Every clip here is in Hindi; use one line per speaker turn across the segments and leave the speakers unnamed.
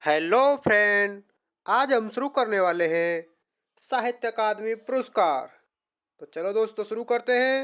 Hello friend. आज हम शुरू करने वाले हैं साहित्य अकादमी पुरस्कार। तो चलो दोस्तों शुरू करते हैं।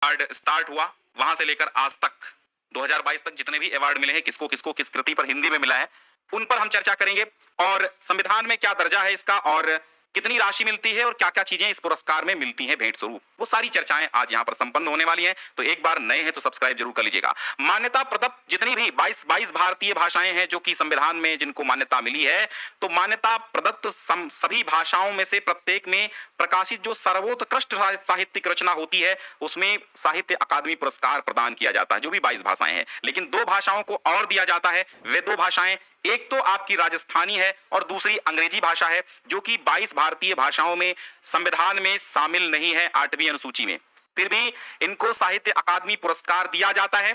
अवार्ड स्टार्ट हुआ वहां से लेकर आज तक 2022 तक जितने भी अवार्ड मिले हैं, किसको किसको किस कृति पर हिंदी में मिला है, उन पर हम चर्चा करेंगे। और संविधान में क्या दर्जा है इसका, और कितनी राशि मिलती है, और क्या क्या चीजें इस पुरस्कार में मिलती हैं भेंट स्वरूप, वो सारी चर्चाएं आज यहाँ पर संपन्न होने वाली हैं। तो एक बार नए हैं तो सब्सक्राइब जरूर कर लीजिएगा। मान्यता प्रदत्त जितनी भी 22 भारतीय भाषाएं हैं जो कि संविधान में जिनको मान्यता मिली है, तो मान्यता प्रदत्त सभी भाषाओं में से प्रत्येक में प्रकाशित जो सर्वोत्कृष्ट साहित्यिक रचना होती है उसमें साहित्य अकादमी पुरस्कार प्रदान किया जाता है, जो भी 22 भाषाएं हैं। लेकिन दो भाषाओं को और दिया जाता है। वे दो भाषाएं, एक तो आपकी राजस्थानी है और दूसरी अंग्रेजी भाषा है, जो कि 22 भारतीय भाषाओं में संविधान में शामिल नहीं है 8वीं अनुसूची में। फिर भी इनको साहित्य अकादमी पुरस्कार दिया जाता है।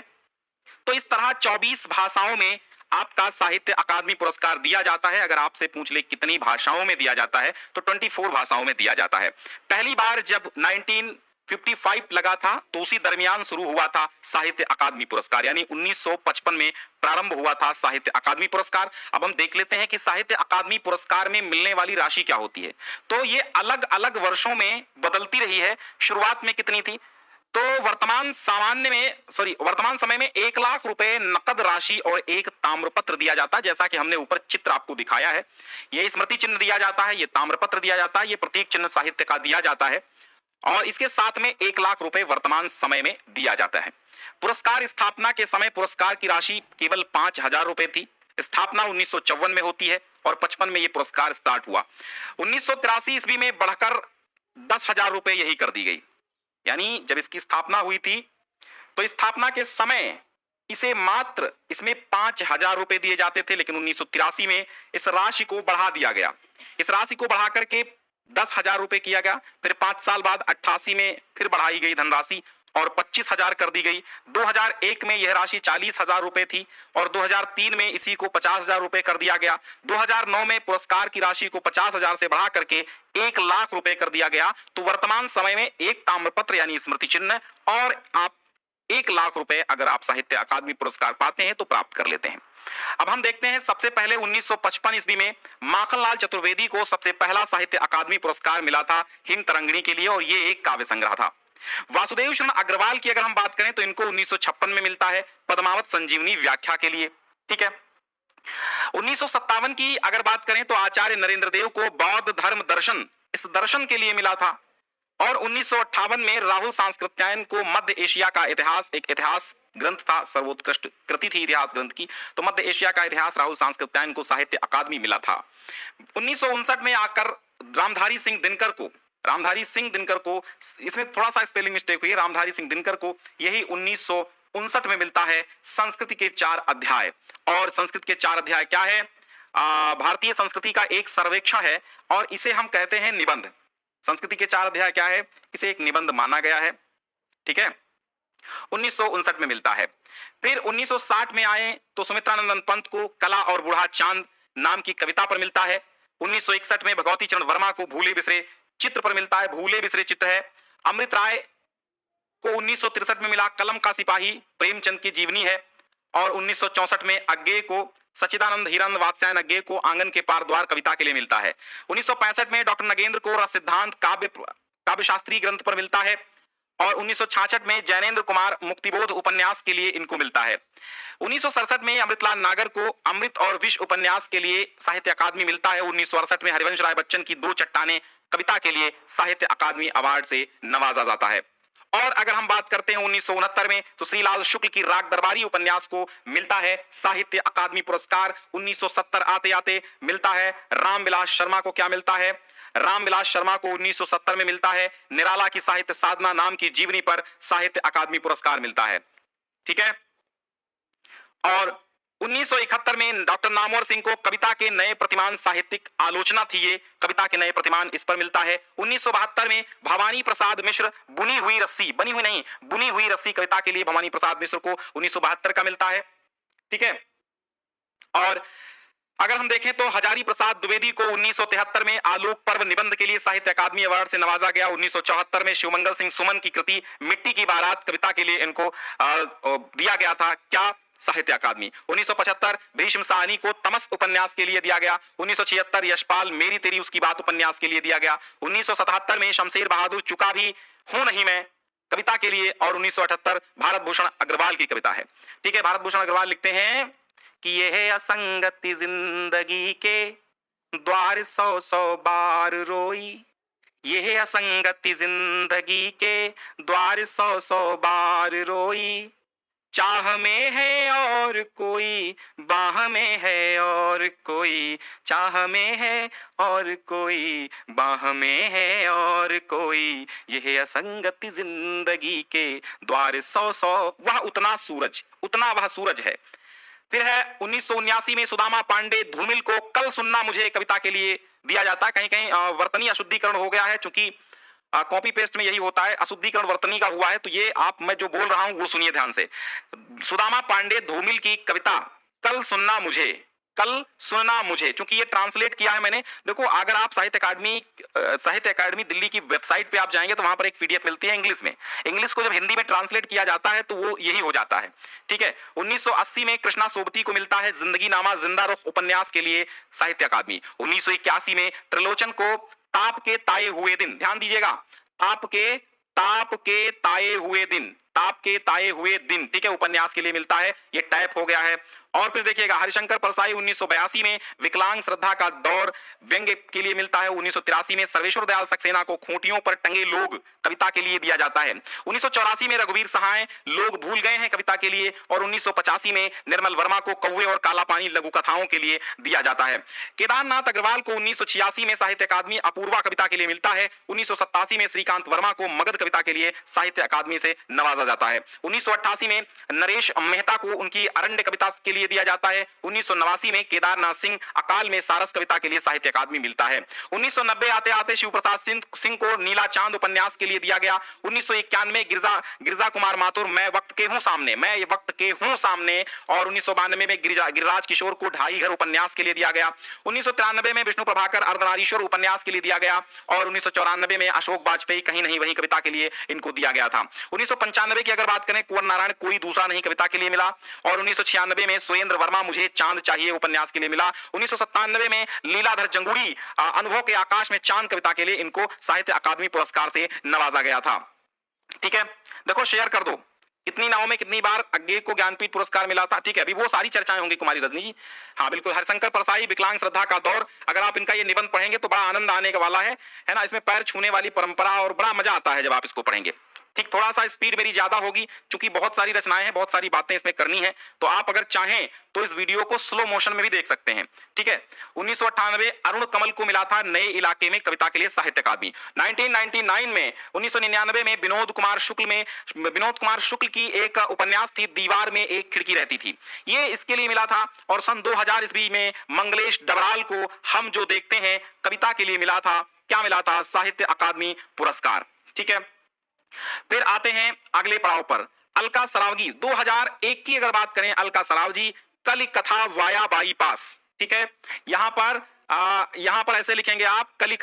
तो इस तरह 24 भाषाओं में आपका साहित्य अकादमी पुरस्कार दिया जाता है। अगर आपसे पूछ ले कितनी भाषाओं में दिया जाता है, तो 24 भाषाओं में दिया जाता है। पहली बार जब 1955 लगा था, तो उसी दरमियान शुरू हुआ था साहित्य अकादमी पुरस्कार, यानी 1955 में प्रारंभ हुआ था साहित्य अकादमी पुरस्कार। अब हम देख लेते हैं कि साहित्य अकादमी पुरस्कार में मिलने वाली राशि क्या होती है। तो ये अलग अलग वर्षों में बदलती रही है। शुरुआत में कितनी थी, तो वर्तमान समय में 1 लाख रुपए नकद राशि और एक ताम्रपत्र दिया जाता है। जैसा कि हमने ऊपर चित्र आपको दिखाया है, ये स्मृति चिन्ह दिया जाता है, ये ताम्रपत्र दिया जाता है, ये प्रतीक चिन्ह साहित्य का दिया जाता है, और इसके साथ में 1 लाख रुपए वर्तमान समय में दिया जाता है। पुरस्कार स्थापना के समय पुरस्कार की राशि केवल 5,000 रुपए थी। स्थापना 1954 में होती है और 55 में यह पुरस्कार स्टार्ट हुआ। 1983 ईस्वी में बढ़कर 10,000 रुपए यही कर दी गई। यानी जब इसकी स्थापना हुई थी, तो स्थापना के समय इसे मात्र इसमें 5,000 रुपए दिए जाते थे, लेकिन 1983 में इस राशि को बढ़ा दिया गया। इस राशि को बढ़ा करके 10,000 रुपए किया गया। फिर 5 साल बाद 88 में फिर बढ़ाई गई धनराशि और 25,000 कर दी गई। 2001 में यह राशि 40,000 रुपए थी और 2003 में इसी को 50,000 रुपए कर दिया गया। 2009 में पुरस्कार की राशि को 50,000 से बढ़ा करके 1 लाख रुपए कर दिया गया। तो वर्तमान समय में एक ताम्रपत्र यानी स्मृति चिन्ह और आप 1 लाख रुपए अगर आप साहित्य अकादमी पुरस्कार पाते हैं तो प्राप्त कर लेते हैं। अब हम देखते हैं, सबसे पहले 1955 ईस्वी में माखनलाल चतुर्वेदी को सबसे पहला साहित्य अकादमी पुरस्कार मिला था हिम तरंगिणी के लिए, और ये एक काव्य संग्रह था। वासुदेव शरण अग्रवाल की अगर हम बात करें तो इनको 1956 में मिलता है पद्मावत संजीवनी व्याख्या के लिए। ठीक है। 1957 की अगर बात करें तो आचार्य नरेंद्र देव को बौद्ध धर्म दर्शन, इस दर्शन के लिए मिला था। और 1958 में राहुल सांस्कृत्यायन को मध्य एशिया का इतिहास, एक इतिहास ग्रंथ था, सर्वोत्कृष्ट कृति थी इतिहास ग्रंथ की, तो मध्य एशिया का इतिहास राहुल सांस्कृत्यायन को साहित्य अकादमी मिला था। 1959 में आकर रामधारी सिंह दिनकर को इसमें थोड़ा सा स्पेलिंग मिस्टेक हुई है, रामधारी सिंह दिनकर को यही 1959 में मिलता है संस्कृति के 4 अध्याय। और संस्कृत के 4 अध्याय क्या है, भारतीय संस्कृति का एक सर्वेक्षण है और इसे हम कहते हैं निबंध। संस्कृति के 4 अध्याय क्या है, इसे एक निबंध माना गया है। ठीक है, 1959 में मिलता है। फिर 1960 में आए तो सुमित्रानंदन पंत को कला और बूढ़ा चांद नाम की कविता पर मिलता है। 1961 में भगवती चरण वर्मा को भूले बिसरे चित्र पर मिलता है, भूले बिसरे चित्र है। अमृत राय को 1963 में मिला कलम का सिपाही प्रेमचंद की जीवनी है। और 1964 में अज्ञे को सच्चिदानंद हिरन वात्स्यायन अज्ञे को आंगन के पार द्वार कविता के लिए मिलता है। 1965 में डॉक्टर नगेंद्र को रस सिद्धांत काव्य शास्त्री ग्रंथ पर मिलता है। और 1966 में जैनेन्द्र कुमार मुक्तिबोध उपन्यास के लिए इनको मिलता है। 1967 में अमृतलाल नागर को अमृत और विष उपन्यास के लिए साहित्य अकादमी मिलता है। 1968 में हरिवंश राय बच्चन की 2 चट्टानें कविता के लिए साहित्य अकादमी अवार्ड से नवाजा जाता है। और अगर हम बात करते हैं 1969 में, तो श्रीलाल शुक्ल की राग दरबारी उपन्यास को मिलता है साहित्य अकादमी पुरस्कार। 1970 आते आते मिलता है रामविलास शर्मा को, क्या मिलता है, रामविलास शर्मा को 1970 में मिलता है निराला की साहित्य साधना नाम की जीवनी पर साहित्य अकादमी पुरस्कार मिलता है। ठीक है। और 1971 में डॉक्टर नामवर सिंह को कविता के नए प्रतिमान साहित्यिक आलोचना थी, ये कविता के नए प्रतिमान, इस पर मिलता है। 1972 में भवानी प्रसाद मिश्र बुनी हुई रस्सी कविता के लिए भवानी प्रसाद मिश्र को 1972 का मिलता है। ठीक है। और अगर हम देखें तो हजारी प्रसाद द्विवेदी को 1973 में आलोक पर्व निबंध के लिए साहित्य अकादमी अवार्ड से नवाजा गया। 1974 में शिवमंगल सिंह सुमन की कृति मिट्टी की बारात कविता के लिए इनको दिया गया था क्या, साहित्य अकादमी। 1975 भीष्म साहनी को तमस उपन्यास के लिए दिया गया। 1976 यशपाल मेरी तेरी उसकी बात उपन्यास के लिए दिया गया। 1977 में शमशेर बहादुर चुका भी हूं नहीं मैं कविता के लिए, और 1978 भारत भूषण अग्रवाल की कविता है। ठीक है, भारत भूषण अग्रवाल लिखते हैं कि यह असंगति जिंदगी के द्वार सौ सौ बार रोई, यह असंगति जिंदगी के द्वार सौ सौ बार रोई, चाह में है और कोई बाह में है और कोई, चाह में है और कोई बाह में है और कोई, यह असंगति जिंदगी के द्वार सौ सौ, वह उतना सूरज, उतना वह सूरज है। फिर है 1979 में सुदामा पांडे धूमिल को कल सुनना मुझे कविता के लिए दिया जाता है। कहीं कहीं वर्तनी अशुद्धिकरण हो गया है, चूंकि कॉपी पेस्ट में यही होता है, अशुद्धिकरण वर्तनी का हुआ है। तो ये आप, मैं जो बोल रहा हूं वो सुनिए ध्यान से। सुदामा पांडे धूमिल की कविता कल सुनना मुझे, कल सुनना मुझे, चूंकि ये ट्रांसलेट किया है मैंने। देखो, अगर आप साहित्य अकादमी दिल्ली की वेबसाइट पे आप जाएंगे तो वहां पर एक पीडीएफ मिलती है इंग्लिश में। इंग्लिश को जब हिंदी में ट्रांसलेट किया जाता है तो वो यही हो जाता है। ठीक है, 1980 में कृष्णा सोबती को मिलता है जिंदगी नामा जिंदा रुख उपन्यास के लिए साहित्य अकादमी। 1981 में त्रिलोचन को ताप के ताए हुए दिन, ध्यान दीजिएगा, ताप के ताए हुए दिन, ताप के ताए हुए दिन, ठीक है, उपन्यास के लिए मिलता है। ये टाइप हो गया है। और फिर देखिएगा हरिशंकर परसाई 1982 में विकलांग श्रद्धा का दौर व्यंग्य के लिए मिलता है। 1983 में सर्वेश्वर दयाल सक्सेना को खूंटियों पर टंगे लोग कविता के लिए दिया जाता है। 1984 में रघुवीर सहाय लोग भूल गए हैं कविता के लिए, और 1985 में निर्मल वर्मा को कौवे और काला पानी लघु कथाओं के लिए दिया जाता है। केदारनाथ अग्रवाल को 1986 में साहित्य अकादमी अपूर्वा कविता के लिए मिलता है। 1987 में श्रीकांत वर्मा को मगध कविता के लिए साहित्य अकादमी से नवाजा जाता है। 1988 में नरेश मेहता को उनकी अरण्य कविता के लिए दिया जाता है। 1989 में केदारनाथ सिंह अकाल में सारस कविता के लिए साहित्य अकादमी मिलता है। 1990 आते आते शिव प्रसाद सिंह को नीला चांद उपन्यास के लिए दिया गया। 1991 में गिरजा कुमार माथुर मैं वक्त के हूं सामने, और 1992 में गिरिराज किशोर को ढाई घर उपन्यास के लिए दिया गया। 1993 में विष्णु प्रभाकर अर्धनारीश्वर उपन्यास के लिए दिया गया, और 1994 में अशोक वाजपेयी कहीं नहीं वहीं कविता के लिए इनको दिया गया था। 1995 की अगर बात करें, कुंवर नारायण कोई दूसरा नहीं कविता के लिए मिला, और 1996 में सुरेंद्र वर्मा मुझे चांद चाहिए उपन्यास के लिए मिला। 1997 में लीलाधर जंगुड़ी अनुभव के आकाश में चांद कविता के लिए इनको साहित्य अकादमी पुरस्कार से नवाजा गया था। ठीक है, देखो शेयर कर दो, कितनी नावों में कितनी बार अज्ञे को ज्ञानपीठ पुरस्कार मिला था। ठीक है, अभी वो सारी चर्चाएं होंगी कुमारी रजनी जी। हाँ बिल्कुल, हरिशंकर परसाई विकलांग श्रद्धा का दौर, अगर आप इनका ये निबंध पढ़ेंगे तो बड़ा आनंद आने वाला है ना। इसमें पैर छूने वाली परंपरा, और बड़ा मजा आता है जब आप इसको पढ़ेंगे। ठीक, थोड़ा सा स्पीड मेरी ज्यादा होगी क्योंकि बहुत सारी रचनाएं हैं, बहुत सारी बातें इसमें करनी है, तो आप अगर चाहें तो इस वीडियो को स्लो मोशन में भी देख सकते हैं। ठीक है, 1998 अरुण कमल को मिला था नए इलाके में कविता के लिए साहित्य अकादमी। 1999 में विनोद कुमार शुक्ल की एक उपन्यास थी दीवार में एक खिड़की रहती थी, ये इसके लिए मिला था। और सन 2000 ईस्वी में मंगलेश डबराल को हम जो देखते हैं कविता के लिए मिला था, क्या मिला था? साहित्य अकादमी पुरस्कार। ठीक है, फिर आते हैं अगले पड़ाव पर, अलका सरावगी। 2001 की अगर बात करें, अलका सरावगी कली कथा वाया बाईपास। ठीक है, यहां पर ऐसे लिखेंगे आप, कली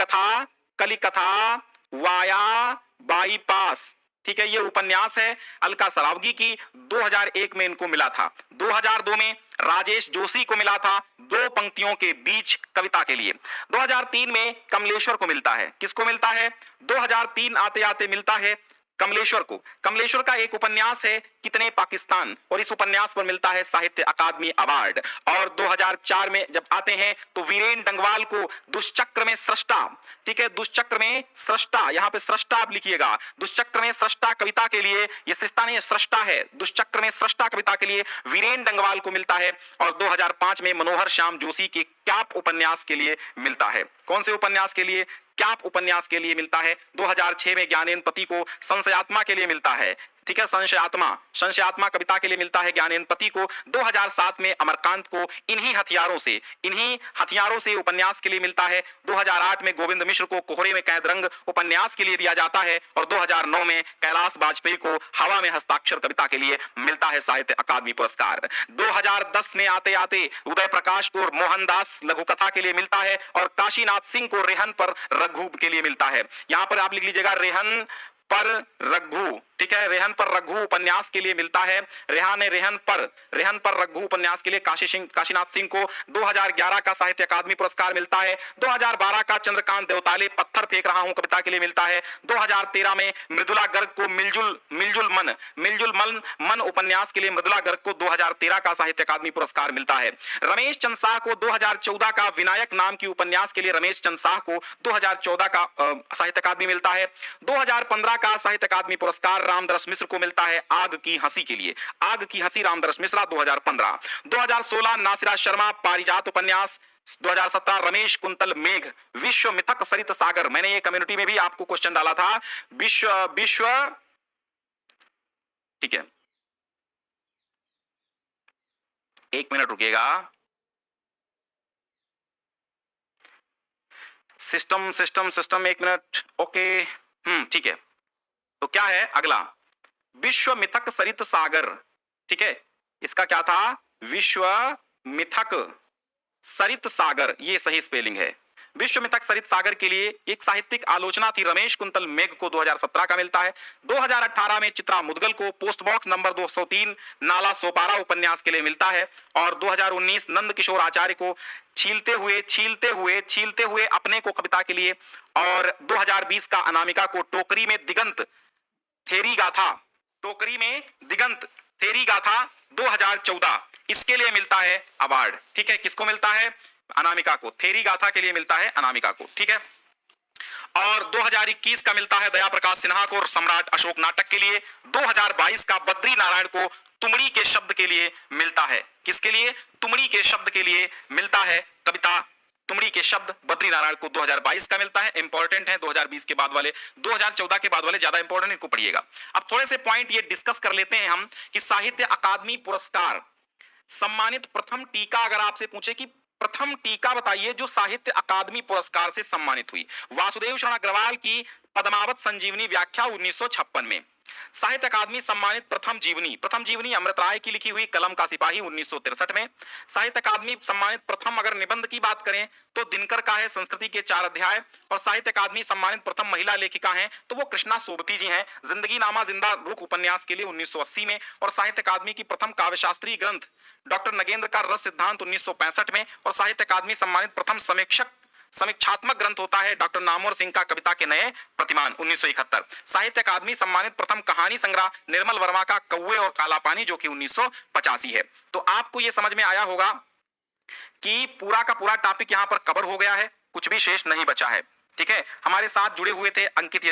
कथा वाया बाईपास। ठीक है, ये उपन्यास है अलका सरावगी की, 2001 में इनको मिला था। 2002 में राजेश जोशी को मिला था दो पंक्तियों के बीच कविता के लिए। 2003 में कमलेश्वर को मिलता है, किसको मिलता है? 2003 आते आते मिलता है कमलेश्वर को। कमलेश्वर का एक उपन्यास है कितने पाकिस्तान, और इस उपन्यास पर मिलता है साहित्य अकादमी अवार्ड। और 2004 में जब आते हैं तो वीरेन डंगवाल को दुष्चक्र में सृष्टा, ठीक है, दुष्चक्र में सृष्टा, यहां पे सृष्टा आप लिखिएगा, दुष्चक्र में सृष्टा कविता के लिए, ये सृष्टा नहीं सृष्टा है, दुष्चक्र में सृष्टा कविता के लिए वीरेन डंगवाल को मिलता है। और 2005 में मनोहर श्याम जोशी के क्याप उपन्यास के लिए मिलता है। कौन से उपन्यास के लिए? क्याप उपन्यास के लिए मिलता है। 2006 में ज्ञानेंद्र पति को संशयात्मा के लिए मिलता है। ठीक है, संशयात्मा कविता के लिए मिलता है ज्ञानेंद्र पति को। 2007 में अमरकांत को इन्हीं हथियारों से उपन्यास के लिए मिलता है। 2008 में गोविंद मिश्र को कोहरे में कैद रंग उपन्यास के लिए दिया जाता है। और 2009 में कैलाश वाजपेयी को हवा में हस्ताक्षर कविता के लिए मिलता है साहित्य अकादमी पुरस्कार। 2010 में आते आते उदय प्रकाश को मोहनदास लघु कथा के लिए मिलता है, और काशीनाथ सिंह को रेहन पर रघु के लिए मिलता है। यहां पर आप लिख लीजिएगा रेहन पर रघु, ठीक है। रेहन पर रघु उपन्यास के लिए मिलता है, रेहन पर रघु उपन्यास के लिए काशीनाथ सिंह को 2011 का साहित्य अकादमी पुरस्कार मिलता है। 2012 का चंद्रकांत देवताले पत्थर फेंक रहा हूं कविता के लिए मिलता है। 2013 में मृदुला गर्ग को मिलजुल मन उपन्यास के लिए मृदुला गर्ग को 2013 का साहित्य अकादमी पुरस्कार मिलता है। रमेश चंद शाह को 2014 का विनायक नाम की उपन्यास के लिए रमेश चंद शाह को 2014 का साहित्य अकादमी मिलता है। 2015 का साहित्य अकादमी पुरस्कार रामदरस मिश्र को मिलता है आग की हंसी के लिए, आग की हंसी रामदरस मिश्रा 2015। 2016 नासिरा शर्मा पारिजात उपन्यास। 2017 रमेश कुंतल मेघ विश्व मिथक सरित सागर। मैंने ये कम्युनिटी में भी आपको क्वेश्चन डाला था, विश्व ठीक है, एक मिनट रुकिएगा। सिस्टम एक मिनट। ओके ठीक है। तो क्या है अगला, विश्व मिथक सरित सागर। ठीक है, इसका क्या था, विश्व मिथक सरित सागर, ये सही स्पेलिंग है। विश्व मिथक सरित सागर के लिए एक साहित्यिक आलोचना थी रमेश कुंतल मेघ को 2017 का मिलता है। 2018 में चित्रा मुदगल को post box number 203 Nala Sopara उपन्यास के लिए मिलता है। और 2019 नंद किशोर आचार्य को छीलते हुए अपने को कविता के लिए। और 2020 का अनामिका को टोकरी में दिगंत थेरी गाथा 2014 इसके लिए मिलता है अवार्ड। ठीक है, किसको मिलता है, अनामिका को, थेरी गाथा के लिए मिलता है अनामिका को। ठीक है, और 2021 का मिलता है दया प्रकाश सिन्हा को सम्राट अशोक नाटक के लिए। 2022 का बद्री नारायण को तुमड़ी के शब्द के लिए मिलता है। किसके लिए, तुमड़ी के शब्द के लिए मिलता है कविता तुमड़ी के शब्द, बद्री नारायण को 2022 का मिलता है। इंपॉर्टेंट है 2020 के बाद वाले, 2014 के बाद वाले ज्यादा इंपॉर्टेंट, इनको पढ़िएगा। अब थोड़े से पॉइंट ये डिस्कस कर लेते हैं हम कि साहित्य अकादमी पुरस्कार सम्मानित प्रथम टीका, अगर आपसे पूछे कि प्रथम टीका बताइए जो साहित्य अकादमी पुरस्कार से सम्मानित हुई। वासुदेव शरण अग्रवाल की पद्मावत संजीवनी व्याख्या 1956 में। साहित्य अकादमी सम्मानित प्रथम जीवनी अमृत राय की लिखी हुई कलम का सिपाही 1963 में। साहित्य अकादमी सम्मानित प्रथम अगर निबंध की बात करें तो दिनकर का है संस्कृति के 4 अध्याय। और साहित्य अकादमी सम्मानित प्रथम महिला लेखिका हैं तो वो कृष्णा सोबती जी हैं, जिंदगी नामा जिंदा रुख उपन्यास के लिए 1980 में। और साहित्य अकादमी की प्रथम काव्यशास्त्रीय ग्रंथ डॉक्टर नगेंद्र का रस सिद्धांत 1965 में। और साहित्य अकादमी सम्मानित प्रथम समीक्षात्मक ग्रंथ होता है डॉक्टर नामोर सिंह का कविता के नए प्रतिमान 1971। साहित्य अकादमी सम्मानित प्रथम कहानी संग्रह निर्मल वर्मा का कौवे और काला पानी जो कि 1985 है। तो आपको यह समझ में आया होगा कि पूरा का पूरा टॉपिक यहां पर कवर हो गया है, कुछ भी शेष नहीं बचा है। ठीक है, हमारे साथ जुड़े हुए थे अंकित